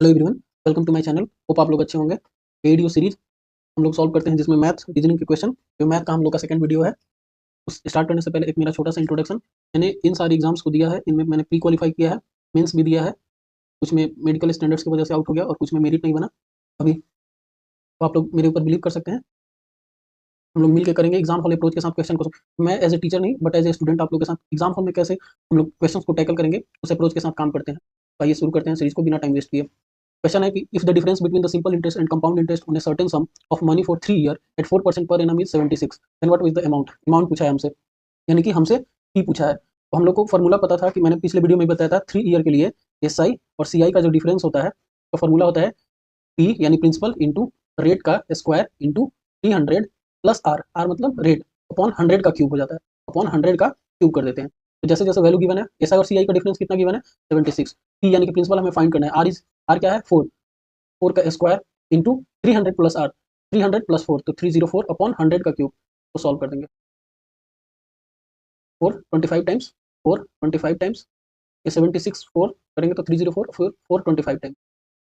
Hello everyone, welcome to my channel. Hope आप लोग अच्छे होंगे। वीडियो सीरीज हम लोग सॉल्व करते हैं जिसमें मैथ रीजनिंग के क्वेश्चन, जो मैथ का हम लोग का सेकंड वीडियो है। उस स्टार्ट करने से पहले एक मेरा छोटा सा इंट्रोडक्शन। मैंने इन सारी एग्जाम्स को दिया है, इनमें मैंने प्री क्वालिफाई किया है, मेंस भी दिया है। कुछ में मेडिकल स्टैंडर्ड्स की वजह से आउट हो गया और कुछ में मेरिट नहीं बना अभी। तो आप लोग मेरे ऊपर बिलीव कर सकते हैं। हम लोग मिल के करेंगे एग्जाम हॉल अप्रोच के साथ क्वेश्चन को। मैं एज ए टीचर नहीं बट एज ए स्टूडेंट आप लोग के साथ एग्जाम हॉल में कैसे हम लोग क्वेश्चन को टैकल करेंगे उस अप्रोच के साथ काम करते हैं। तो आइए शुरू करते हैं सीरीज को बिना टाइम वेस्ट किए। क्वेश्चन है कि if the difference between the simple interest and compound interest on a certain sum of money for 3 year at 4% per annum is 76, then what is the amount. Amount पूछा है हमसे, यानी कि हमसे P पूछा है। तो हम लोग को फॉर्मूला पता था कि मैंने पिछले वीडियो में बताया था 3 ईयर के लिए एस आई और सी आई का जो डिफरेंस होता है तो फॉर्मूला होता है पी यानी प्रिंसिपल इंटू रेट का square into 300 plus R, R मतलब रेट अपॉन 100 का क्यूब हो जाता है, अपॉन 100 का क्यूब कर देते हैं। तो जैसे जैसे वैल्यू गिवन है, एस आई और सी आई का डिफरेंस कितना गिवन है 76। पी यानी कि प्रिंसिपल हमें फाइंड करना है, आर क्या है 4, 4 का square into 300 plus R, 300 plus 4 तो 304 अपॉन 100 का क्यूब। तो सॉल्व कर देंगे। 4 25 टाइम्स 4 25 टाइम्स ये 76 4 करेंगे तो 304 फिर 4 25 टाइम्स।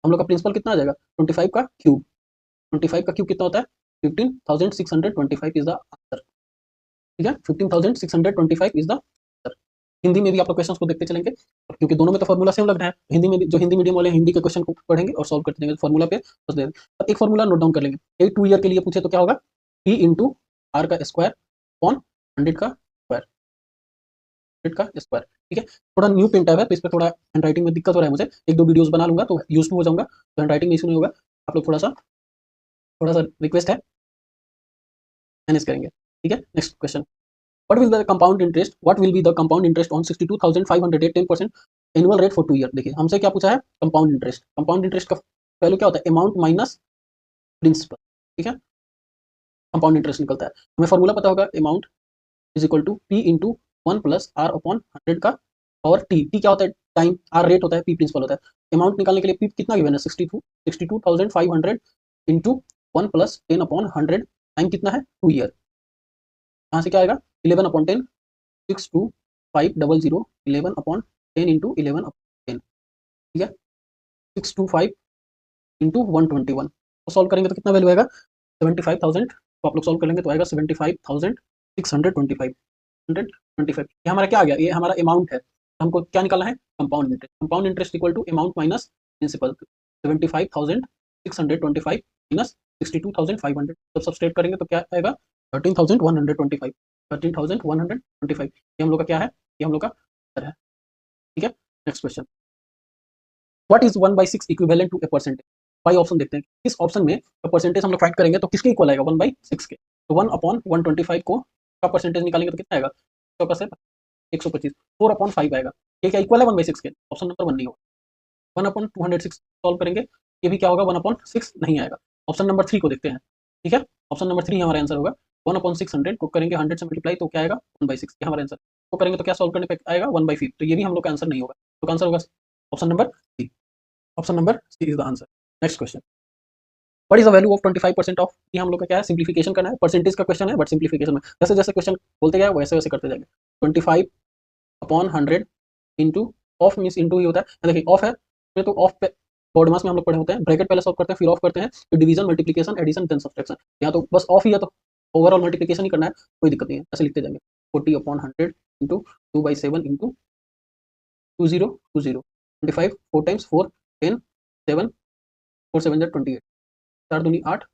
हम लोग का प्रिंसिपल कितना आ जाएगा 25 का क्यूब। 25 का क्यूब कितना होता है 15,625 इज द आंसर। ठीक है, 15,625 इज द आंसर। हिंदी में भी आप लोग क्वेश्चंस को देखते चलेंगे और क्योंकि दोनों में तो फॉर्मूला सेम लग रहा है, हिंदी में भी जो हिंदी मीडियम वाले हिंदी के क्वेश्चन को पढ़ेंगे और सॉल्व करते जाएंगे फॉर्मूला पे बस दे। अब एक फॉर्मूला नोट डाउन कर लेंगे। ये 2 ईयर के लिए पूछे तो क्या होगा पी इंटू आर का स्क्वायर अपॉन 100 का स्क्वायर, 100 का स्क्वायर। ठीक है, थोड़ा न्यू पेन टैब है तो इस पर थोड़ा हैंड राइटिंग में दिक्कत हो रहा है मुझे। एक दो वीडियोस बना लूंगा तो यूज टू हो जाऊंगा, तो हैंड राइटिंग में इशू नहीं होगा। आप लोग थोड़ा सा रिक्वेस्ट है, मैनेज करेंगे। ठीक है, next question. What will be the compound interest on 62,500 at 10% annual rate for 2 year. देखिए हमसे क्या पूछा है कंपाउंड इंटरेस्ट। कंपाउंड इंटरेस्ट का वैल्यू क्या होता है अमाउंट माइनस प्रिंसिपल। ठीक है, कंपाउंड इंटरेस्ट निकलता है। हमें फॉर्मूला पता होगा amount is equal to P into 1 plus R upon 100 का और टी। टी क्या होता है टाइम, आर रेट होता है, पी प्रिंसिपल होता है। अमाउंट निकालने के लिए पी कितना गिवन है 62,500 इंटू 1 प्लस 10 अपॉन 100, टाइम कितना है 2 ईयर। यहाँ से क्या आएगा 11 अपॉन 10, 62500 11 अपॉन 10 इंटू 11 अपॉन 10। ठीक है, 625 इंटू 121 तो सॉल्व करेंगे तो कितना वैल्यू आएगा 75,000। तो आप लोग सॉल्व कर लेंगे तो आएगा 75,625, 125। ये हमारा क्या आ गया, ये हमारा अमाउंट है। हमको क्या निकालना है compound interest. Compound interest equal to amount minus principal. 75,625 minus 62,500 जब सब्सट्रैक्ट करेंगे तो क्या आएगा 13,125, 13,125। ये हम लोग का क्या है, ये हम लोग का आंसर है। ठीक है, next question. What is 1/6 equivalent to a percentage. By option देखते हैं, इस ऑप्शन में परसेंटेज हम लोग फाइंड करेंगे तो किसके इक्वल आएगा 1/6 के। तो 1 अपॉन 125 को का परसेंटेज निकालेंगे तो कितना आएगा 125, 4 अपॉन 5 आएगा। ये क्या इक्वल है 1/6 के, ऑप्शन नंबर 1 नहीं होगा। 1 अपॉन 206 सॉल्व करेंगे, ये भी क्या होगा 1 अपॉन 6 नहीं आएगा। ऑप्शन नंबर 3 को देखते हैं। ठीक है, ऑप्शन नंबर 3 हमारा आंसर होगा। 1 अपॉन 600 को करेंगे 100 से मल्टीप्लाई तो क्या आएगा 1/6, ये हमारा आंसर। को करेंगे तो क्या सॉल्व करने पे आएगा 1/5, तो ये भी हम लोग का आंसर नहीं होगा। तो आंसर होगा option number C. Option number C is the answer. Next question. What is the value of 25% of. ये हम लोग का क्या है सिंप्लीफिकेशन करना है, परसेंटेज का क्वेश्चन है बट सिंप्लीफिकेशन में जैसे जैसे क्वेश्चन बोलते गए वैसे वैसे करते जाएंगे। 25 upon 100 into of means into ही होता है। देखिए ऑफ है तो ऑफ पे बोर्ड मास में हम लोग पढ़े होते हैं, ब्रैकेट पहले सॉल्व करते हैं फिर ऑफ करते हैं, फिर division multiplication addition then subtraction. यहाँ तो बस ऑफ ही है तो ओवरऑल मल्टीप्लिकेशन ही करना है, कोई दिक्कत नहीं है, ऐसे लिखते जाएंगे। 40 अपॉन 100 इंटू 2/7 इंटू 2020 25 4 टाइम्स 4 10 7 4 7 28, 4 दूनी 8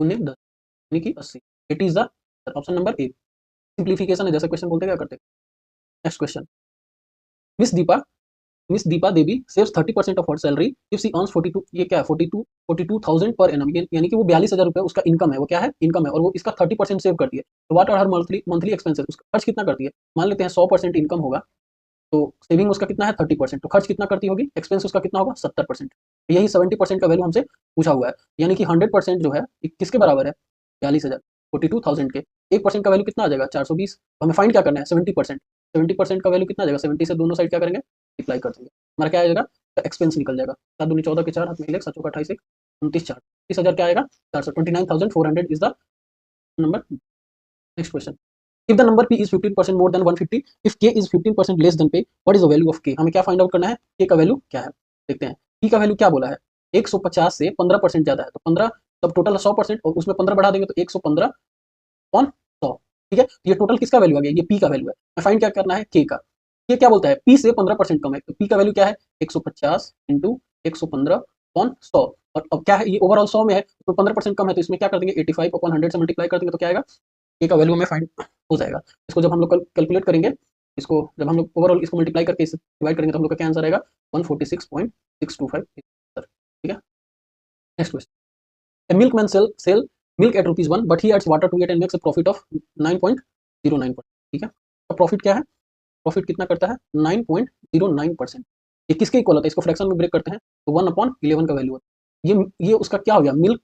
उन्नीस 10 यानी कि 80। It is the option number A. Simplification है जैसे क्वेश्चन बोलते क्या करते हैं। Next question. Miss Deepa Miss Deepa Devi saves 30% of her salary if she earns 42, ये क्या है 42,000 पर एनम, यानी कि वो 42,000 रुपये उसका इनकम है, वो क्या है इनकम है और वो इसका 30% सेव करती है। तो what are her monthly monthly expenses, उसका खर्च कितना करती है। मान लेते हैं 100% इनकम होगा तो सेविंग उसका कितना है 30%, तो खर्च कितना करती होगी, एक्सपेंस उसका कितना होगा 70%। यही 70% का वैल्यू हमसे पूछा हुआ है, यानी कि 100% जो है किसके बराबर है 42,000, 42,000 के 1% का वैल्यू कितना आ जाएगा 420। तो हमें फाइंड क्या करना है 70%, 70% का वैल्यू कितना आ जाएगा 70 से दोनों साइड क्या करेंगे अप्लाई कर देंगे, हमारा क्या आ जाएगा एक्सपेंस निकल जाएगा। 7 दूनी 14 के 4 हाथ में 1 7 28 1 29 4 30,000 क्या आएगा 429,400 is the number. Next question. If the number p is 15% more than 150, if k is 15% less than p, what is the value of k। हमें क्या फाइंड आउट करना है, k का वैल्यू क्या है देखते हैं। पी का वैल्यू क्या बोला है, 150 से 15% ज़्यादा है, तो 15 तब टोटल 100% और उसमें 15 बढ़ा देंगे तो 115 अपॉन 100। ठीक है, ये टोटल किसका वैल्यू आ गया, ये पी का वैल्यू है। मैं फाइंड क्या करना है, के का। ये क्या बोलता है, पी से 15% कम है, तो पी का वैल्यू क्या है, 150 इंटू 115 अपॉन 100। और अब क्या है, ये ओवरऑल 100 में है तो 15% कम है, तो इसमें क्या कर देंगे, 85 अपॉन 100 से मल्टीप्लाई कर देंगे तो क्या आएगा, के का वैल्यू हमें फाइंड हो जाएगा। इसको जब हम लोग कैलकुलेट करेंगे, इसको जब हम लोग ओवरऑल इसको मल्टीप्लाई करके इसे डिवाइड करेंगे तो हम लोग का क्या आंसर आएगा, 146.625। ठीक है, next question. A milkman sell milk at rupees 1 but he adds water to it and makes a profit of 9.09%। ठीक है, तो प्रॉफिट क्या है, प्रॉफिट कितना करता है, 9.09%। ये किसके इक्वल होता है, इसको फ्रैक्शन में ब्रेक करते हैं तो 1/11 का वैल्यू होता है। ये उसका क्या हो गया, मिल्क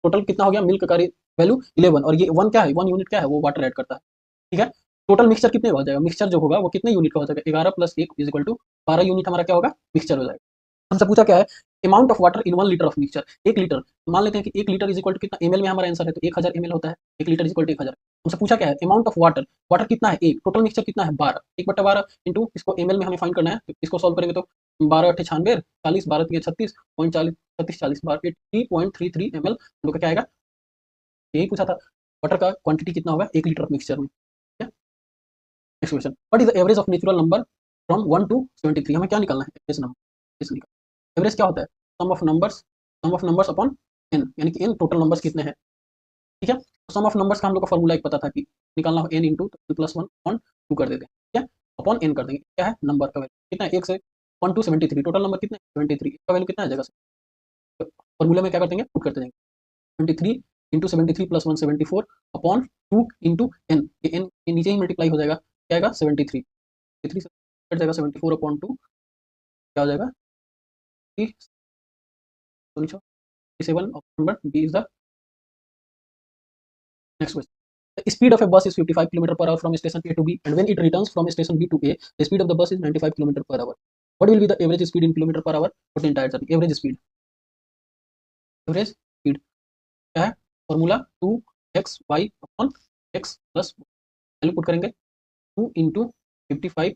टोटल कितना हो गया, मिल्क का वैल्यू 11, और ये 1 क्या है, 1 यूनिट क्या है, वो वाटर ऐड करता है। ठीक है, टोटल मिक्सचर कितने का हो जाएगा, मिक्सचर जो होगा वो कितने यूनिट का हो जाएगा, 11 + 1 इज इक्वल टू 12 यूनिट हमारा क्या होगा, मिक्सचर हो जाएगा। हमसे पूछा क्या है, amount of water in 1 litre of mixture. 1 litre, मान लेते हैं कि 1 लीटर इज इक्वल टू कितना, एमएल में हमारा आंसर है तो 1000 एमएल होता है, 1 लीटर इज इक्वल टू 1000। हमसे पूछा क्या है, अमाउंट ऑफ वाटर, वाटर कितना है, एक टोटल मिक्सचर कितना है 12, 1/12 इंटू इसको एमएल में हमें फाइंड करना है, तो इसको सॉल्व करेंगे तो 12 × 96 40, 12 × 36.40 36 40 3.33 ml हम लोग का क्या आएगा, यही पूछा था, वाटर का क्वांटिटी कितना होगा 1 लीटर ऑफ मिक्सचर में। ठीक है, next question, what is the average of natural number from 1 to 73। हमें क्या निकालना है, एवरेज नंबर। एवरेज क्या होता है, सम ऑफ नंबर्स अपॉन एन, यानी कि एन टोटल नंबर्स कितने हैं। ठीक है, तो सम ऑफ नंबर्स का हम लोग का फॉर्मूला एक पता था कि निकालना हो एन इंटू +1 अपॉन 2 कर देते हैं। ठीक है, अपॉन एन कर देंगे, क्या है नंबर का वैल्यू कितना है, 1 से 1 to 73 टोटल नंबर कितने 73, इसका वैल्यू कितना आ जाएगा, फॉर्मूला में क्या कर देंगे, पुट करते जाएंगे, 23 इंटू 73 + 1 74 अपॉन 2 इंटू एन, ये एन के नीचे ही मल्टीप्लाई हो जाएगा, क्या आएगा 73, 73 से कट जाएगा 74 अपॉन 2, क्या हो जाएगा 7 option number B is the next question. The speed of a bus is 55 km/h from station A to B, and when it returns from station B to A, the speed of the bus is 95 km/h. What will be the average speed in km/h for the entire journey? Average speed क्या है, formula 2xy upon x plus value put करेंगे, 2 into 55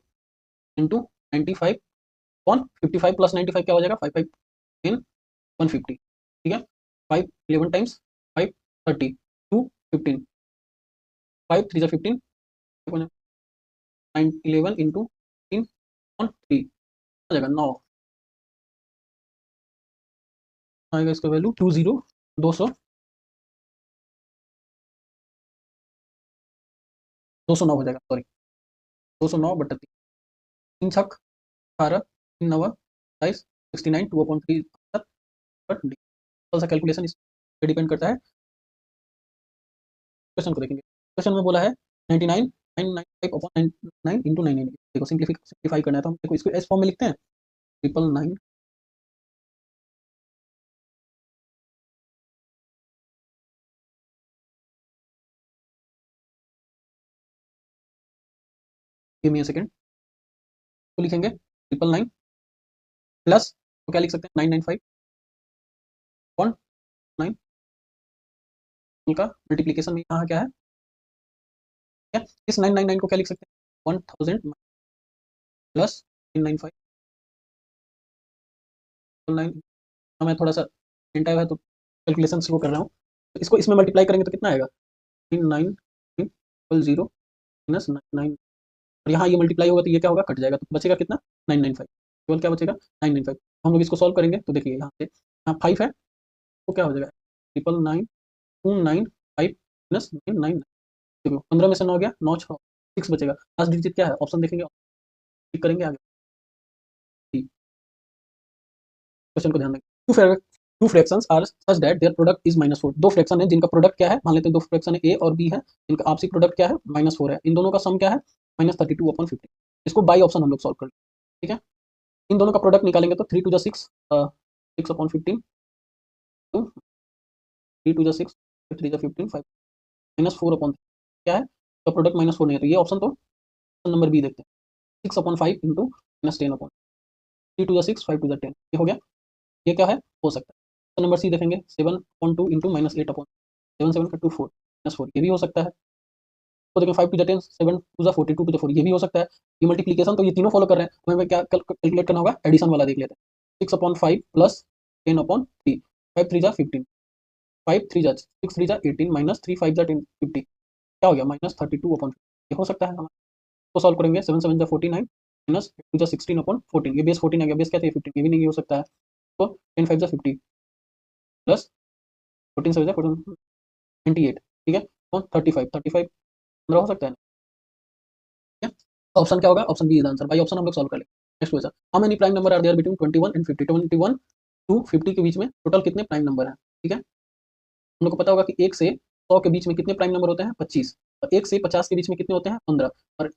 into 95 upon 55 + 95 क्या हो जाएगा, 5 5 10 150। ठीक है, 5 11 times 5 30 2 15 5 3 15 9 11 into 3 on 3 हो जाएगा 9 आएगा, इसका वैल्यू 209 हो जाएगा, सॉरी 209/3, 3 छक 18 3 9 27 69 2/3 बट थोड़ा सा कैलकुलेशन इस पे डिपेंड करता है। क्वेश्चन को देखेंगे, क्वेश्चन में बोला है 99 995/9 इंटू 9 देखो सिंप्लीफाई करना है, तो हम देखो इसको एस फॉर्म में लिखते हैं, 999 गिव मी अ सेकंड, तो लिखेंगे 999 प्लस तो क्या लिख सकते हैं 995 अपॉन 9 का मल्टीप्लिकेशन में यहाँ क्या है, क्या इस 999 को क्या लिख सकते हैं 1000 प्लस 995 9 मैं थोड़ा सा हिंट आया है तो कैलकुलेशन को कर रहा हूँ, तो इसको इसमें मल्टीप्लाई करेंगे तो कितना आएगा 999 माइनस 99, और यहाँ ये मल्टीप्लाई होगा तो ये क्या होगा, कट जाएगा, तो बचेगा कितना 995, केवल क्या बचेगा 995। हम लोग इसको सॉल्व करेंगे तो देखिए यहाँ से यहाँ 5 है तो क्या हो जाएगा 999 माइनस 999, देखो 15 में से 9 गया 9 6 6 बचेगा, लास्ट डिजिट क्या है, ऑप्शन देखेंगे क्लिक करेंगे आगे। क्वेश्चन को ध्यान रखें, two fractions are such that their product is -4। दो फ्रैक्शन है जिनका प्रोडक्ट क्या है, मान लेते हैं दो फ्रैक्शन है ए और बी है, इनका आपसी प्रोडक्ट क्या है -4 है, इन दोनों का सम क्या है -32/50। इसको बाई ऑप्शन हम लोग सॉल्व कर लेंगे। ठीक है, इन दोनों का प्रोडक्ट निकालेंगे तो 3 2 6 6/15 तो 3 2 6 3 15 5 -4/3 क्या है, तो प्रोडक्ट -4 नहीं है, तो ये ऑप्शन तो नंबर बी देखते हैं, 6/5 इंटू -10/3 2 6 5 2 10 ये हो गया, ये क्या है हो सकता है। तो नंबर सी देखेंगे 7/2 इंटू -8/7 7 2 4 -4 ये भी हो सकता है। तो देखिए 5 2 10 7 2 40 2 4 ये भी हो सकता है। ये मल्टीप्लिकेशन तो ये तीनों फॉलो कर रहे हैं, तो हमें क्या कैलकुलेट करना होगा, एडिशन वाला देख लेते हैं। 6/5 प्लस 10/3, 5 3 जा 15, 5 3 जा 6 3 जा 18 माइनस 3 5 जा 10 50, क्या हो गया -32/50। ये हो सकता है हमारा, तो सॉल्व करेंगे 7 7 जा 49 माइनस 2 जा 16/14, ये बेस 14 आ गया, बेस क्या चाहिए 15, ये भी नहीं हो सकता है, तो 10 5 जा 50 प्लस 14 7 जा 28, ठीक है, तो 35 15 हो सकता है। ऑप्शन क्या होगा, option B is answer, by option हम लोग सॉल्व कर लेंगे। Next question, how many prime number are there between 21 and 50, 21 to 50 के बीच में टोटल कितने प्राइम नंबर हैं, ठीक है, हम लोग को पता होगा कि 1 से 100 के बीच में कितने प्राइम नंबर होते हैं 25, और 1 से 50 के बीच में कितने होते हैं 15, और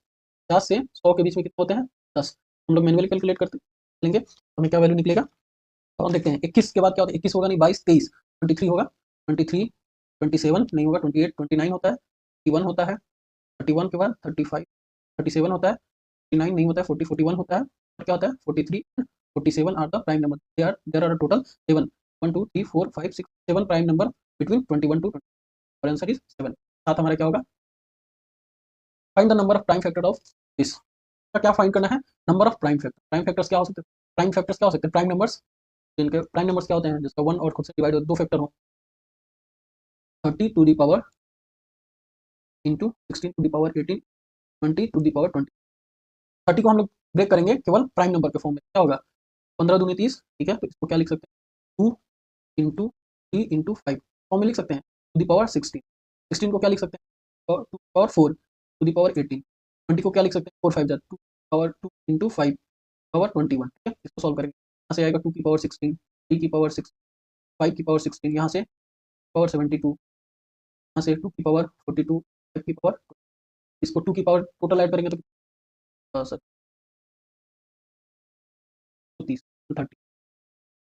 50 से 100 के बीच में कितने होते हैं 10। हम लोग मैनुअली कैलकुलेट करते लेंगे, हमें क्या वैल्यू निकलेगा, तो हम देखते हैं 21 के बाद क्या होता है, 21 होगा नहीं, 22 23, 23 होगा, 23 27 नहीं होगा, 28 29 होता है, 31 होता है, 31 के बाद 35 37 होता है, 39 नहीं होता है, 40 41 होता है, और क्या होता है 43 47 are the prime number, there are total 7 1 2 3 4 5 6 7 prime number between 21 to 20, और आंसर इज 7। साथ हमारा क्या होगा, find the number of prime factor of this, क्या फाइंड करना है, number of prime factor, prime factors क्या हो सकते हैं, प्राइम फैक्टर्स क्या हो सकते हैं, प्राइम नंबर्स, जिनके प्राइम नंबर्स क्या होते हैं, जिसका 1 और खुद से डिवाइड हो दो फैक्टर हो, 30 to the power into 16 to the power 18 20 to the power 20, 30 को हम लोग ब्रेक करेंगे केवल प्राइम नंबर के फॉर्म में, क्या होगा 15 दूनी 30, ठीक है, तो इसको क्या लिख सकते हैं 2 इंटू 3 इंटू 5 फॉर्म में लिख सकते हैं, टू द पावर 16, 16 को क्या लिख सकते हैं to power 4 to the power 18, 20 को क्या लिख सकते हैं 4 5 जा 2 पावर 2 इंटू 5 पावर 21, ठीक है, इसको सॉल्व करेंगे, यहाँ से आएगा 2 की पावर 16, 3 की पावर 6, 5 की पावर 16, यहाँ से पावर 72, यहाँ से 2 की पावर 42, 5 की पावर, इसको 2 की पावर टोटल ऐड करेंगे तो सर 30 30,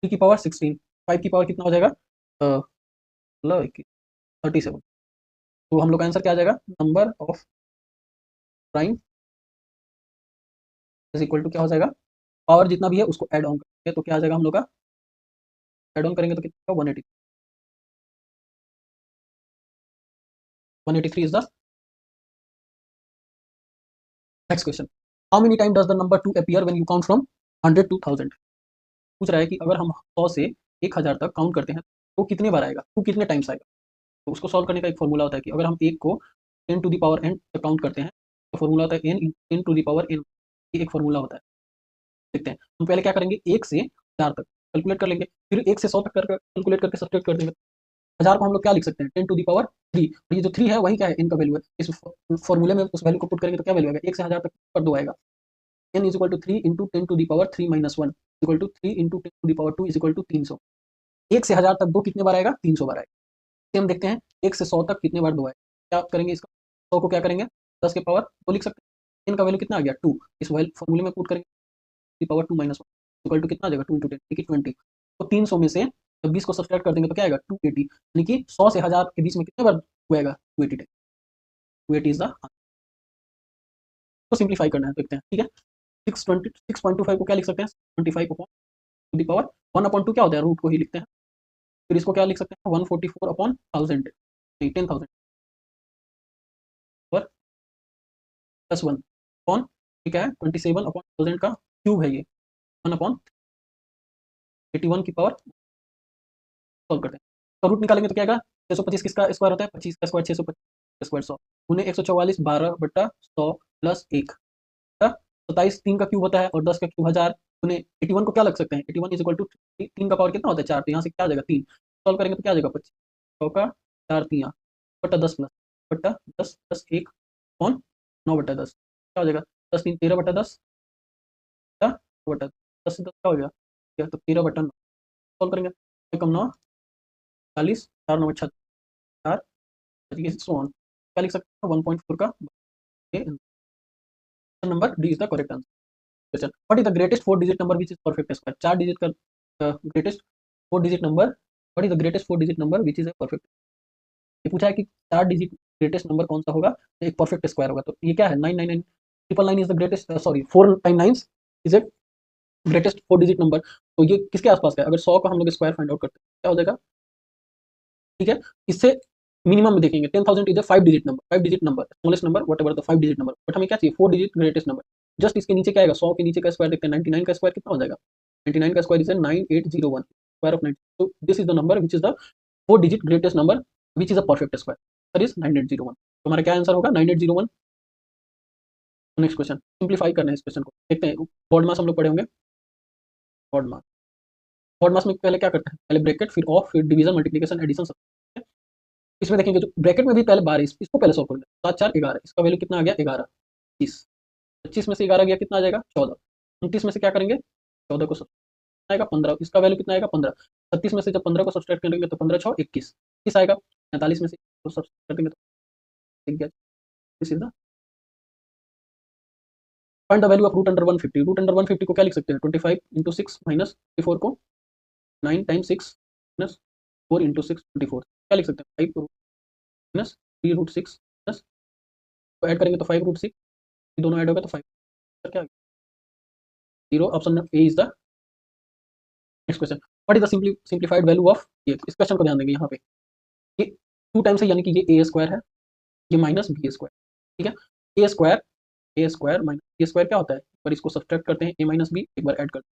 3 की पावर 16, 5 की पावर कितना हो जाएगा, मतलब 37, तो हम लोग का आंसर क्या आ जाएगा, number of prime is equal to क्या हो जाएगा, पावर जितना भी है उसको ऐड ऑन करेंगे तो क्या आ जाएगा, हम लोग का ऐड ऑन करेंगे तो कितना 180, 183 is the next question, how many time does the number 2 appear when you count from 100 to 1000, पूछ रहा है कि अगर हम 100 से 1000 तक काउंट करते हैं तो कितने बार आएगा, टू कितने टाइम्स आएगा, तो उसको सॉल्व करने का एक फॉर्मूला होता है कि अगर हम एक को 10 टू द पावर n तक काउंट करते हैं तो फॉर्मूला होता है n 10 to the power n, ये एक फॉर्मूला होता है, देखते हैं हम पहले क्या करेंगे 1 से 1000 तक कैलकुलेट कर लेंगे, फिर 1 से 100 तक कर कैलकुलेट करके सब्ट्रैक्ट कर देंगे, 1000 को हम लोग क्या लिख सकते हैं 10 टू दी पावर 3, और ये जो 3 है वही क्या है इनका वैल्यू है, इस फॉर्मूले में उस वैल्यू को पुट करेंगे तो क्या वैल्यू आएगा 1 से 1000 तक कर दो आएगा, n is equal to 3 into 10 to the power 3 minus 1 equal to 3 into 10 to the power 2 is equal to 300, 1 से 1000 तक दो कितने बार आएगा 300 बार आएगा, सेम देखते हैं 1 से 100 तक कितने बार दो आएगा, क्या करेंगे इसका 100 को क्या करेंगे 10 के पावर तो लिख सकते हैं, n का वैल्यू कितना आ गया 2, इस फॉर्मूले में पुट करेंगे the power 2 minus 1 equal to कितना आ जाएगा 2 इंटू 10 ठीक है 20, तो 300 में से जब 20 को सब्सट्रैक्ट कर देंगे तो क्या आएगा 280, यानी कि 100 से 1000 के बीच में कितने बार हुएगा 280 टाइम, 280 इज द, तो सिंप्लीफाई करना है देखते हैं, ठीक है 6.25 को क्या लिख सकते हैं 25 upon two the power 1 upon 2 क्या होता है रूट को ही लिखते हैं, फिर इसको क्या लिख सकते हैं 144 अपॉन 1000 नहीं 10,000 पर प्लस 1 अपॉन ठीक है 27 अपॉन 1000 का क्यूब है ये 1 अपॉन 81 की पावर, सॉल्व करते हैं तो रूट निकालेंगे तो क्या आएगा 625 किसका स्क्वायर होता है 25 का स्क्वायर 625 स्क्वायर 100 उन्हें 144 12/100 प्लस 1, 27 3 का क्यूब होता है और 10 का क्यूब 1000, उन्हें 81 को क्या लग सकते हैं 81 इज इक्वल टू 3 का पावर कितना होता है 4, तो यहाँ से क्या आ जाएगा 3, सॉल्व करेंगे तो क्या आ जाएगा 25 100 का 4 3 बटा 10 प्लस बटा 10 प्लस 1 कौन 9/10 क्या हो जाएगा 10 3 13/10 बटा 10 से 10 क्या हो गया या तो 13/9, सॉल्व करेंगे कम 9 40 4 9 36 4 सो ऑन, क्या लिख सकते हैं 1.4 का number D is the correct answer. Question what is the greatest 4 digit number which is perfect square, 4 digit का greatest 4 digit number, what is the greatest 4 digit number which is a perfect, ये पूछा है कि 4 digit greatest number कौन सा होगा तो एक परफेक्ट स्क्वायर होगा, तो ये क्या है 999 999 is the greatest, sorry 4 time 9 is a greatest 4 digit number, तो ये किसके आसपास का है, अगर 100 का हम लोग स्क्वायर फाइंड आउट करते हैं क्या हो जाएगा, ठीक है इससे मिनिमम में देखेंगे 10,000 is a 5 digit number, 5 digit number smallest number whatever the 5 digit number, but हमें क्या चाहिए 4 डिजिट ग्रेटेस्ट नंबर, जस्ट इसके नीचे क्या आएगा 100 के नीचे का स्क्वायर देखते हैं 99 का स्क्वायर कितना हो जाएगा 99 का square is 9801 square of 90. So this is the number which is the 4-digit greatest number which is a perfect square. That is 9801. तो हमारा क्या आंसर होगा 9801. नेक्स्ट क्वेश्चन सिंप्लीफाई करना है इस क्वेश्चन को. देखते हैं बॉड मास हम लोग पढ़े होंगे. बॉड मास, बॉड मास में पहले क्या करते हैं, पहले ब्रैकेट फिर ऑफ फिर डिवीजन मल्टीप्लिकेशन एडिशन सब. इसमें देखेंगे जो ब्रैकेट में भी पहले 12 इसको पहले सॉल्व कर लेते हैं. 7 4 11 इसका वैल्यू कितना आ गया 11. 25 25 में से 11 गया कितना आ जाएगा 14. 29 में से क्या करेंगे 14 को आएगा 15. इसका वैल्यू कितना आएगा 15. 37 में से जब 15 को सब्सट्रैक्ट करेंगे तो 15 6 21 21 आएगा. 45 में से तो सब्सट्रैक्ट करेंगे तो 1 गया. This is the find the value of root under 150. Root under 150 को क्या लिख सकते हैं 25 इंटू 6 माइनस 24 को 9 टाइम्स 6 माइनस 4 इंटू 6 24 क्या लिख सकते हैं 5 माइनस 3 रूट 6 प्लस तो ऐड करेंगे तो 5 रूट 6 दोनों ऐड होगा तो 5 क्या 0. Option A is the next question. What is the simplified value of ये. इस क्वेश्चन को ध्यान देंगे यहाँ पे ये 2 टाइम्स है यानी कि ये ए स्क्वायर है ये माइनस बी स्क्वायर. ठीक है A square minus B square क्या होता है. एक बार इसको सब्सट्रैक्ट करते हैं ए माइनस बी एक बार ऐड करते हैं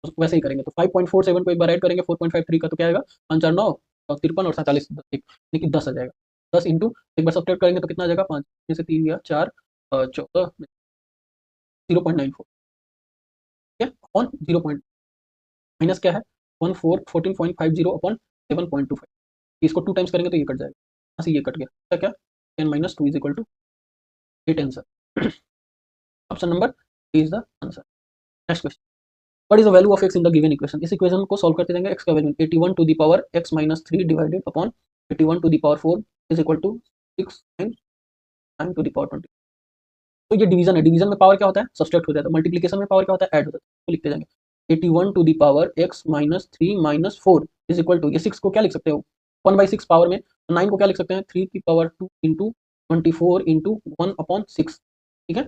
तो वैसे ही करेंगे तो 5.47 को एक बार ऐड करेंगे 4.53 का तो क्या आएगा 5 4 9 और 53 और 47 यानी कि 10 आ जाएगा. 10 इंटू एक बार सब्सट्रैक्ट करेंगे तो कितना आ जाएगा 5 में से 3 गया 4 14 0.94. ठीक है ऑन 0. माइनस क्या है 14.50 अपॉन 7.25. इसको 2 टाइम्स करेंगे तो ये कट जाएगा. यहाँ से ये कट गया क्या 10 minus 2 is equal to 8 answer. Option number is the answer. Next question. What is the value of x in the given equation. इस इक्वेशन को सॉल्व करते जाएंगे. x का value 81 to the power x minus 3 divided upon 81 to the power 4 is equal to 6 times 9 to the power 20. तो ये division है. Division में power क्या होता है सब्सट्रैक्ट हो जाता है. मल्टीप्लिकेशन में पावर क्या होता है ऐड हो जाता है. तो लिखते जाएंगे 81 to the power x minus 3 minus 4 is equal to ये 6 को क्या लिख सकते हो 1/6 पावर में. 9 को क्या लिख सकते हैं 3 की पावर 2 इंटू 24 इंटू 1 अपॉन 6. ठीक है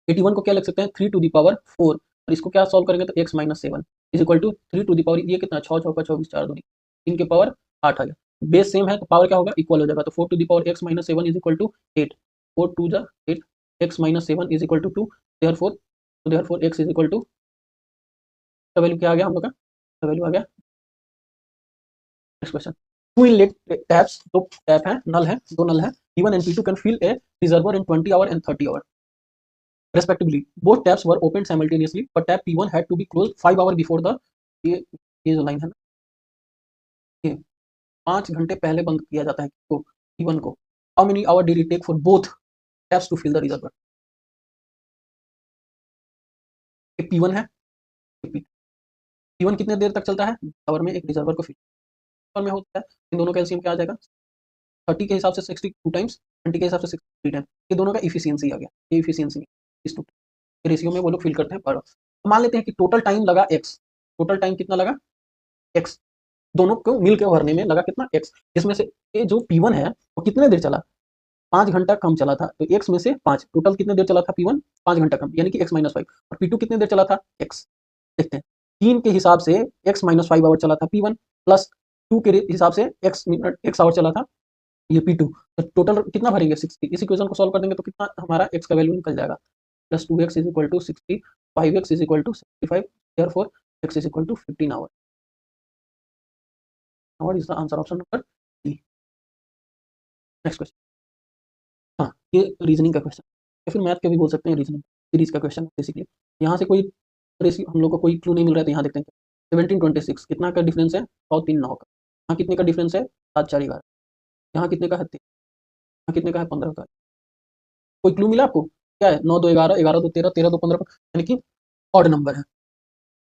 81 को क्या लिख सकते हैं 3 टू द पावर 4 और इसको क्या सॉल्व करेंगे तो x minus 7 is equal to 3 to the power ये कितना 6 6 24 4 2 3 के पावर 8 आ गया. बेस सेम है तो पावर क्या होगा इक्वल हो जाएगा. तो 4 to the power x minus 7 is equal to 8. 4 2 जा 8 x minus 7 is equal to 2. Therefore x is equal to का वैल्यू क्या आ गया हम लोग का वैल्यू आ गया. Next question. Two inlet taps दो टैप है नल है दो नल है P1 and P2 can fill a reservoir in 20 hour and 30 hour respectively. Both taps were opened simultaneously but tap P1 had to be closed 5 hour before the ये जो line है ना ये 5 घंटे पहले बंद किया जाता है तो P1 को. How many hour did it take for both taps to fill the reservoir. एक P1 है P1 कितने देर तक चलता है आवर में एक रिजर्वर को फिल में होता है. इन दोनों का एलसीएम क्या आ जाएगा 30 के हिसाब से 62 टाइम्स 20 के हिसाब से 63 टाइम्स. ये दोनों का इफिशियंसी आ गया. ये इफिशियंसी इस टू रेशियो में वो लोग फिल करते हैं पर मान लेते हैं कि टोटल टाइम लगा x. टोटल टाइम कितना लगा x दोनों को मिल के भरने में लगा कितना x. जिसमें से ये जो P1 है वो कितने देर चला 5 घंटा कम चला था तो x में से 5 टोटल कितने देर चला था P1 5 घंटा कम यानी कि x माइनस 5 और P2 कितने देर चला था x. देखते हैं 3 के हिसाब से x माइनस 5 आवर चला था P1 प्लस 2 के हिसाब से x आवर चला था ये P2. तो टोटल कितना भरेंगे 60. इस इक्वेशन को सॉल्व कर देंगे तो कितना हमारा x का वैल्यू निकल जाएगा plus 2x is equal to 60 5x is equal to 65 therefore x is equal to 15 hour. What is the answer option number D. Next question. हाँ ये रीजनिंग का क्वेश्चन या फिर मैथ के भी बोल सकते हैं. रीजनिंग सीरीज का क्वेश्चन बेसिकली. यहाँ से कोई हम लोग को कोई क्लू नहीं मिल रहा है तो यहाँ देखते हैं 1726 कितना का डिफरेंस है 100 3 9 का. यहाँ कितने का डिफरेंस है 7 4 11. यहाँ कितने का है 3. यहाँ कितने का है 15 का. कोई क्लू मिला आपको क्या है 9 2 11 11 2 13 13 2 15 यानी कि ऑड नंबर है.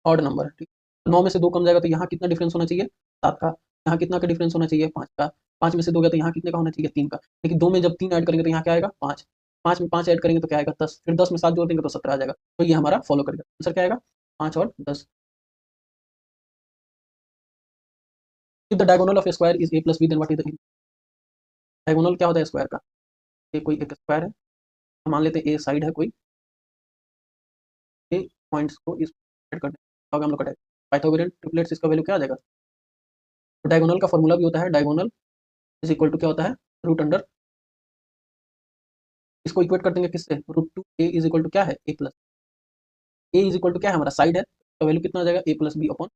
ऑड नंबर है. ठीक 9 में से 2 कम जाएगा तो यहाँ कितना डिफरेंस होना चाहिए 7 का. यहाँ कितना का डिफरेंस होना चाहिए 5 का. 5 में से 2 गया तो यहाँ कितने का होना चाहिए 3 का. लेकिन 2 में जब 3 ऐड करेंगे तो यहाँ क्या आएगा 5. 5 में 5 ऐड करेंगे तो क्या आएगा 10. फिर 10 में 7 जोड़ देंगे तो 17 आ जाएगा. तो ये हमारा फॉलो करेगा. आंसर क्या आएगा 5 और 10. If the diagonal of a square is a plus b then what is the diagonal क्या होता है स्क्वायर का. ये कोई एक स्क्वायर है मान लेते हैं ए साइड है कोई ए पॉइंट्स को इस ऐड करते हैं हम लोग का पाइथागोरियन ट्रिपलेट्स इसका वैल्यू क्या आ जाएगा. तो डायगोनल का फॉर्मूला भी होता है डायगोनल इज इक्वल टू क्या होता है रूट अंडर. इसको इक्वेट कर देंगे किससे √2 a इज इक्वल टू क्या है a plus. a is equal to क्या है हमारा साइड है का वैल्यू कितना आ जाएगा A plus B upon,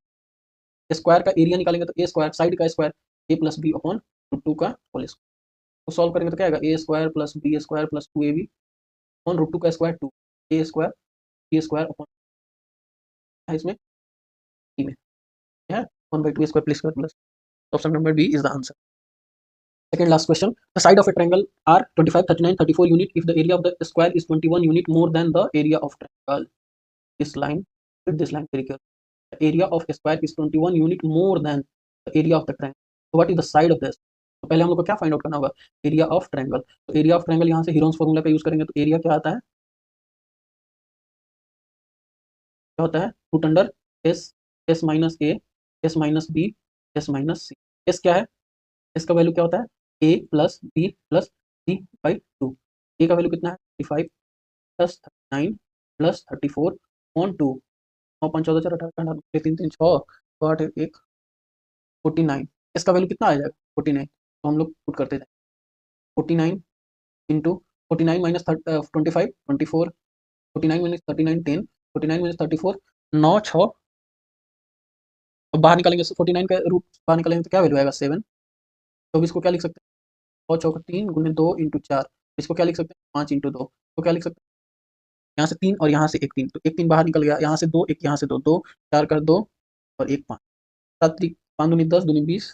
square का एरिया निकालेंगे तो ए स्क्वायर साइड का square A plus B upon root two का होल स्क्वायर, तो सॉल्व करेंगे तो क्या आएगा A square plus B square plus two A B upon root two का square two A square B square upon इसमें E में क्या है 1/2 square plus square plus, option number B is the answer. Second last question. The side of a triangle are 25, 39, 34 unit if the area of the square is 21 unit more than the area of triangle. This line, with this line very carefully. The area of a square is 21 unit more than the area of the triangle. So what is the side of this? तो पहले हम लोग को क्या find out करना होगा, area of triangle. तो area of triangle यहाँ से हीरोन्स फॉर्मूला का यूज करेंगे तो एरिया क्या आता है, क्या होता है root under S S minus A S minus B S minus C. S क्या है, एस का वैल्यू क्या होता है A plus B plus C by two. A का वैल्यू कितना है 35 प्लस 39 प्लस 34 ऑन टू 9 5 14 4 18 18 3 3 6 8 1 49. इसका वैल्यू कितना आ जाएगा 49, तो हम लोग पुट करते जाए 49 इंटू 49 माइनस 25 24 49 माइनस 39 10 49 माइनस 34 9 6 बाहर निकालेंगे 49 का रूट बाहर निकालेंगे तो क्या वैल्यू आएगा 7. तो इसको क्या लिख सकते हैं 6 चौक 3 गुने 2 इंटू 4. इसको क्या लिख सकते हैं 5 इंटू 2. तो क्या लिख सकते हैं यहाँ से 3 और यहाँ से एक 3, तो एक 3 बाहर निकल गया, यहाँ से 2 एक यहाँ से 2 2 4 कर 2 और 1 5 7 3 5 दूनी 10 दूनी 20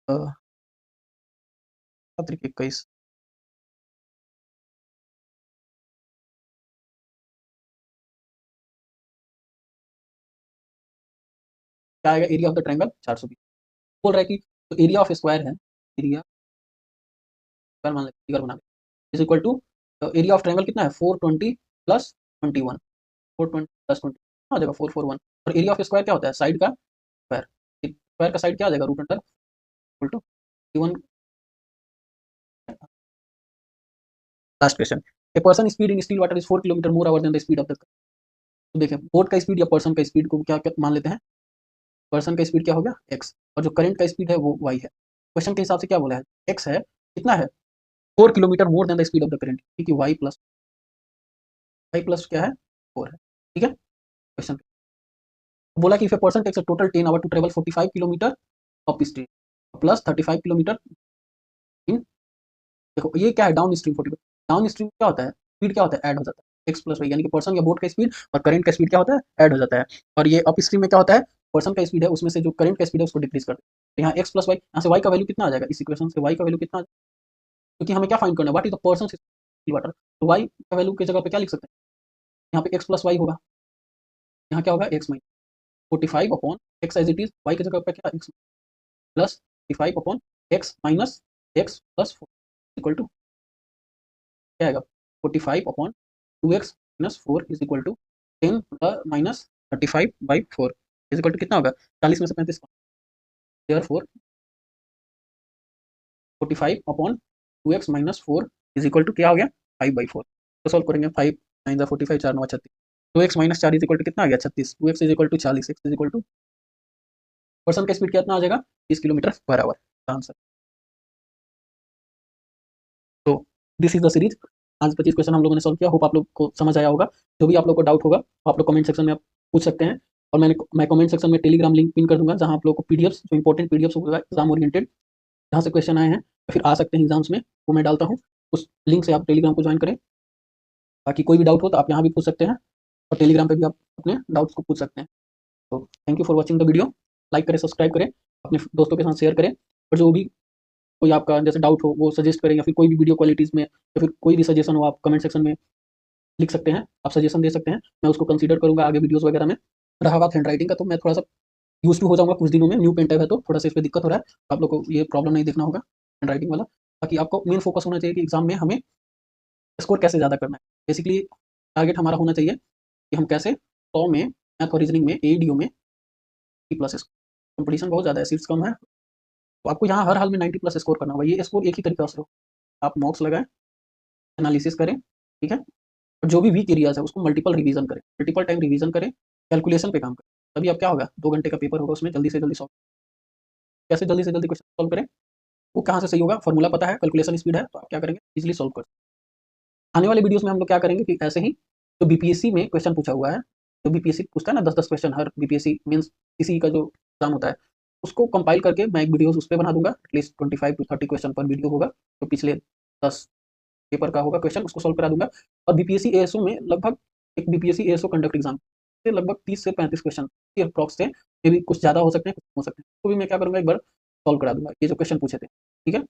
7 3 21. क्या आएगा एरिया ऑफ द ट्रायंगल 420. बोल रहा है कि तो एरिया ऑफ स्क्वायर है, एरिया स्क्वायर मान लेते फिगर बना is equal to area of triangle कितना है 420 प्लस 21 420 प्लस 20 आ जाएगा 441. और एरिया ऑफ स्क्वायर क्या होता है साइड का स्क्वायर, स्क्वायर का साइड क्या आ जाएगा root under equal to 21. Last question. A person speed in still water is 4 kilometre more hour than the speed of the. तो देखिए बोट का स्पीड या पर्सन का स्पीड को क्या मान लेते हैं, पर्सन का स्पीड क्या हो गया x और जो करंट का स्पीड है वो y है. क्वेश्चन के हिसाब से क्या बोला है x है कितना है 4 kilometre more than the speed of the current, ठीक है y प्लस क्या है 4 है. ठीक है क्वेश्चन बोला कि if a person takes a total 10 hour to travel 45 kilometre upstream plus 35 kilometre in, देखो ये क्या है डाउन स्ट्रीम 40. डाउन स्ट्रीम क्या होता है स्पीड क्या होता है ऐड हो जाता है x प्लस वाई, यानी कि पर्सन या बोट का स्पीड और करंट का स्पीड क्या होता है ऐड हो जाता है. और ये अप स्ट्रीम में क्या होता है पर्सन का स्पीड है उसमें से जो करंट का स्पीड है उसको डिक्रीज करते हैं. तो यहाँ x प्लस वाई यहाँ से y का वैल्यू कितना आ जाएगा, इस इक्वेशन से y का वैल्यू कितना आ जाएगा, क्योंकि हमें क्या फाइंड करना है what is the person water. तो y का वैल्यू की जगह पे क्या लिख सकते हैं यहाँ पे x प्लस वाई होगा, यहाँ क्या होगा x minus 45 upon x as it is, y की जगह पे क्या x plus 45 upon x minus x plus 4 equal to क्या आएगा 45 upon 2x minus 4 is equal to 10 minus 35/4 is equal to कितना होगा 40 में से 35. Therefore 45 upon 2x minus 4 is equal to क्या हो गया 5/4. तो सॉल्व करेंगे 5 9 45 4 9 36. 2x minus 4 is equal to कितना आ गया 36. 2x is equal to 40 x is equal to person का स्पीड कितना आ जाएगा 30 किलोमीटर पर आवर. आंसर. तो दिस इज द सीरीज. आज 25 क्वेश्चन हम लोगों ने सॉल्व किया. होप आप लोग को समझ आया होगा. जो भी आप लोग को डाउट होगा आप लोग कमेंट सेक्शन में आप पूछ सकते हैं. और मैं कमेंट सेक्शन में टेलीग्राम लिंक पिन कर दूंगा जहां आप लोग को पीडीएफ्स जो इंपॉर्टेंट पीडीएफ्स होगा एग्जाम ओरिएंटेड जहाँ से क्वेश्चन आए हैं या फिर आ सकते हैं एग्जाम्स में वो मैं डालता हूँ. उस लिंक से आप टेलीग्राम को ज्वाइन करें. बाकी कोई भी डाउट हो तो आप यहाँ भी पूछ सकते हैं और टेलीग्राम पे भी आप अपने डाउट्स को पूछ सकते हैं. तो thank you for watching the video. Like करें सब्सक्राइब करें अपने दोस्तों के साथ शेयर करें. और जो भी कोई आपका जैसे डाउट हो वो सजेस्ट करें या फिर कोई भी वीडियो क्वालिटीज़ में या फिर कोई भी सजेशन हो आप कमेंट सेक्शन में लिख सकते हैं. आप सजेशन दे सकते हैं मैं उसको कंसीडर करूँगा आगे वीडियोज़ वगैरह में. रहा बात हैंड राइटिंग का तो मैं थोड़ा सा यूज टू हो जाऊँगा कुछ दिनों में. न्यू पेन टाइप है तो थोड़ा सा इस पर दिक्कत हो रहा है. आप लोग को ये प्रॉब्लम नहीं देखना होगा हैंड राइटिंग वाला. बाकी आपको मेन फोकस होना चाहिए कि एग्जाम में हमें स्कोर कैसे ज़्यादा करना है. बेसिकली टारगेट हमारा होना चाहिए कि हम कैसे 100 में मैथ और रीजनिंग में एडीओ में 90+ कंपटीशन बहुत ज़्यादा है, सीट्स कम है. तो आपको यहाँ हर हाल में 90+ स्कोर करना होगा. ये स्कोर एक ही तरीका से हो आप मॉक्स लगाएं एनालिसिस करें ठीक है. और जो भी वीक एरियाज है उसको मल्टीपल रिवीजन करें, मल्टीपल टाइम रिवीजन करें, कैलकुलेशन पे काम करें. तभी अब क्या होगा 2 घंटे का पेपर होगा उसमें जल्दी से जल्दी सॉल्व कैसे जल्दी से जल्दी क्वेश्चन सॉल्व करें वो कहाँ से सही होगा. फॉर्मूला पता है कैलकुलेशन स्पीड है तो आप क्या करेंगे इजीली सॉल्व कर. आने वाले वीडियोस में हम लोग क्या करेंगे कि ऐसे ही जो बीपीएससी में क्वेश्चन पूछा हुआ है जो बीपीएससी पूछता है ना 10-10 क्वेश्चन, हर बीपीएससी मीन्स किसी का जो एग्जाम होता है, उसको कंपाइल करके मैं एक वीडियोस उस पे बना दूंगा। एटलीस्ट 25 टू 30 क्वेश्चन पर वीडियो होगा, तो पिछले 10 पेपर का होगा क्वेश्चन, उसको सॉल्व करा दूंगा। और बीपीएससी एएसओ में लगभग एक बीपीएससी एएसओ कंडक्ट एग्जाम से लगभग 30 से 35 क्वेश्चन के अप्रॉक्स से, मे भी कुछ ज़्यादा हो सकते हैं, कुछ कम हो सकते हैं, तो भी मैं क्या करूँगा, एक बार सॉल्व करा दूंगा ये जो क्वेश्चन पूछे थे, ठीक है।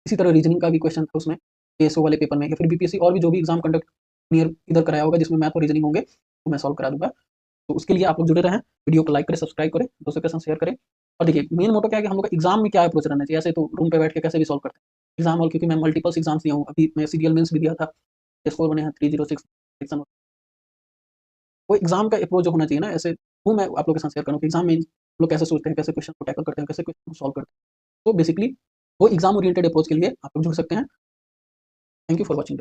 इसी तरह रीजनिंग का भी क्वेश्चन था उसमें, एएसओ वाले पेपर में, या फिर बीपीएससी और भी जो भी एग्जाम कंडक्ट नियर इधर कराया होगा जिसमें मैथ और रीजनिंग होंगे, तो मैं सॉल्व करा दूंगा। तो उसके लिए आप लोग जुड़े रहें, वीडियो को लाइक करें, सब्सक्राइब करें, दोस्तों के साथ शेयर करें। और देखिए मेन मोटो क्या है कि हम लोग का एग्जाम में क्या अप्रोच रहना चाहिए, ऐसे तो रूम पे बैठ के कैसे भी सॉल्व करते हैं एग्जाम। और क्योंकि मैं मल्टीपल्स एग्जाम्स दिया हूँ, अभी मैं सीरियल मेंस भी दिया था, स्कोर बने हैं 306 सेक्शन। वो एग्जाम का अप्रोच जो होना चाहिए ना, ऐसे वो मैं आप लोग के साथ शेयर करूँ कि एग्जाम में लोग कैसे सोचते हैं, कैसे क्वेश्चन को टैकल करते हैं, कैसे क्वेश्चन को सॉल्व करते हैं। तो बेसिकली वो एग्जाम ओरिएंटेड अप्रोच के लिए आप लोग जुड़ सकते हैं। Thank you for watching.